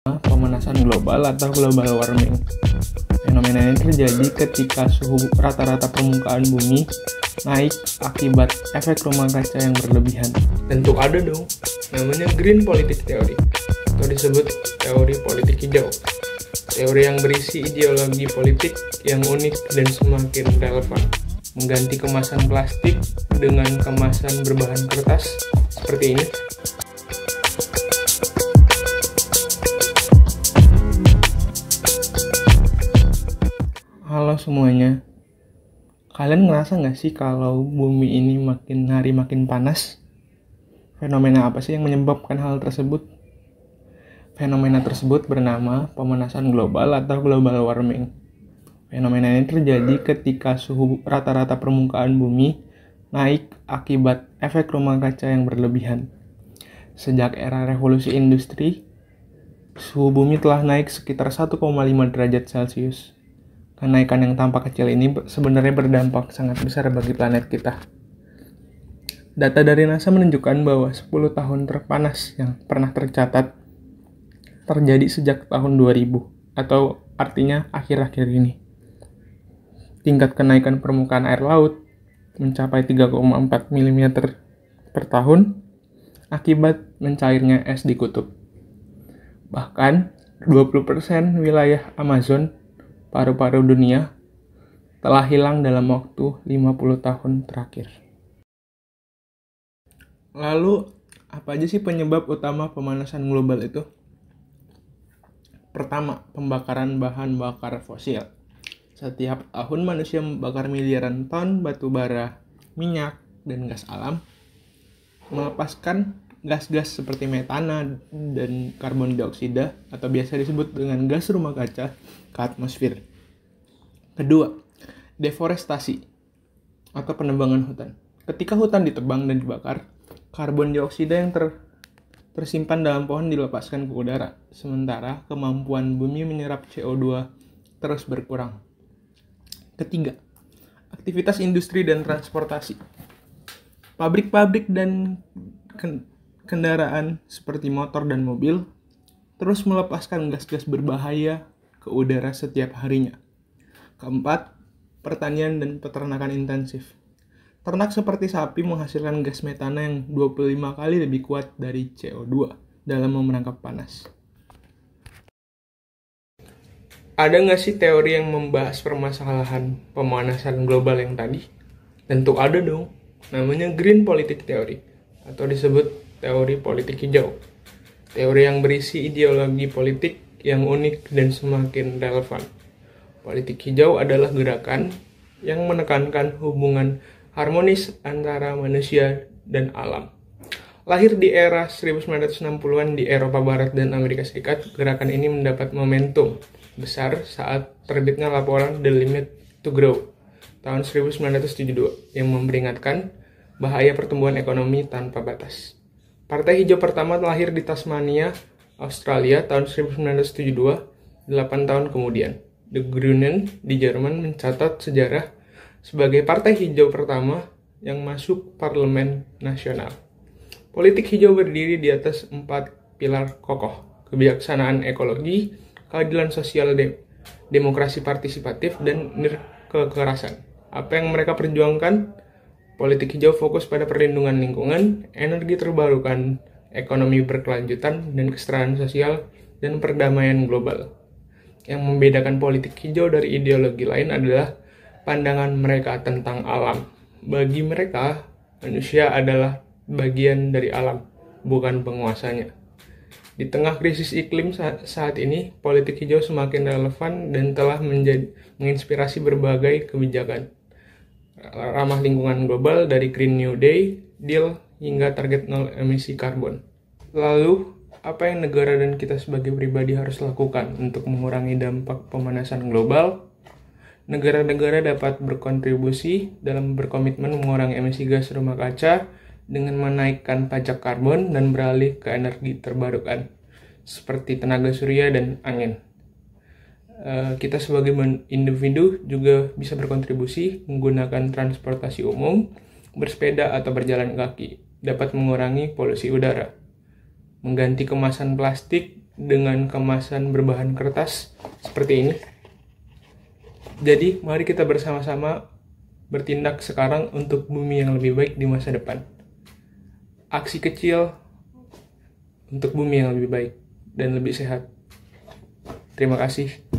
Pemanasan global atau global warming. Fenomena ini terjadi ketika suhu rata-rata permukaan bumi naik akibat efek rumah kaca yang berlebihan. Tentu ada dong, namanya green politik theory, atau disebut teori politik hijau. Teori yang berisi ideologi politik yang unik dan semakin relevan, mengganti kemasan plastik dengan kemasan berbahan kertas seperti ini. Halo semuanya, kalian ngerasa nggak sih kalau bumi ini makin hari makin panas? Fenomena apa sih yang menyebabkan hal tersebut? Fenomena tersebut bernama pemanasan global atau global warming. Fenomena ini terjadi ketika suhu rata-rata permukaan bumi naik akibat efek rumah kaca yang berlebihan. Sejak era revolusi industri, suhu bumi telah naik sekitar 1,5 derajat Celcius. Kenaikan yang tampak kecil ini sebenarnya berdampak sangat besar bagi planet kita. Data dari NASA menunjukkan bahwa 10 tahun terpanas yang pernah tercatat terjadi sejak tahun 2000, atau artinya akhir-akhir ini. Tingkat kenaikan permukaan air laut mencapai 3,4 mm per tahun akibat mencairnya es di kutub. Bahkan 20% wilayah Amazon, paru-paru dunia, telah hilang dalam waktu 50 tahun terakhir. Lalu, apa aja sih penyebab utama pemanasan global itu? Pertama, pembakaran bahan bakar fosil. Setiap tahun manusia membakar miliaran ton batu bara, minyak, dan gas alam, melepaskan gas-gas seperti metana dan karbon dioksida, atau biasa disebut dengan gas rumah kaca, ke atmosfer. Kedua, deforestasi atau penebangan hutan. Ketika hutan ditebang dan dibakar, karbon dioksida yang tersimpan dalam pohon dilepaskan ke udara, sementara kemampuan bumi menyerap CO2 terus berkurang. Ketiga, aktivitas industri dan transportasi. Pabrik-pabrik dan kendaraan seperti motor dan mobil terus melepaskan gas-gas berbahaya ke udara setiap harinya. Keempat, pertanian dan peternakan intensif. Ternak seperti sapi menghasilkan gas metana yang 25 kali lebih kuat dari CO2 dalam memerangkap panas. Ada nggak sih teori yang membahas permasalahan pemanasan global yang tadi? Tentu ada dong, namanya green politik theory, atau disebut teori politik hijau. Teori yang berisi ideologi politik yang unik dan semakin relevan. Politik hijau adalah gerakan yang menekankan hubungan harmonis antara manusia dan alam. Lahir di era 1960-an di Eropa Barat dan Amerika Serikat, gerakan ini mendapat momentum besar saat terbitnya laporan The Limit to Grow tahun 1972 yang memperingatkan bahaya pertumbuhan ekonomi tanpa batas. Partai Hijau pertama lahir di Tasmania, Australia tahun 1972, 8 tahun kemudian. The Grünen di Jerman mencatat sejarah sebagai partai hijau pertama yang masuk parlemen nasional. Politik hijau berdiri di atas 4 pilar kokoh: kebijaksanaan ekologi, keadilan sosial, demokrasi partisipatif, dan kekerasan. Apa yang mereka perjuangkan? Politik hijau fokus pada perlindungan lingkungan, energi terbarukan, ekonomi berkelanjutan, dan kesetaraan sosial dan perdamaian global. Yang membedakan politik hijau dari ideologi lain adalah pandangan mereka tentang alam. Bagi mereka, manusia adalah bagian dari alam, bukan penguasanya. Di tengah krisis iklim saat ini, politik hijau semakin relevan dan telah menginspirasi berbagai kebijakan ramah lingkungan global, dari Green New Deal hingga target nol emisi karbon. Lalu, apa yang negara dan kita sebagai pribadi harus lakukan untuk mengurangi dampak pemanasan global? Negara-negara dapat berkontribusi dalam berkomitmen mengurangi emisi gas rumah kaca dengan menaikkan pajak karbon dan beralih ke energi terbarukan, seperti tenaga surya dan angin. Kita sebagai individu juga bisa berkontribusi menggunakan transportasi umum, bersepeda atau berjalan kaki, dapat mengurangi polusi udara. Mengganti kemasan plastik dengan kemasan berbahan kertas seperti ini. Jadi, mari kita bersama-sama bertindak sekarang untuk bumi yang lebih baik di masa depan. Aksi kecil untuk bumi yang lebih baik dan lebih sehat. Terima kasih.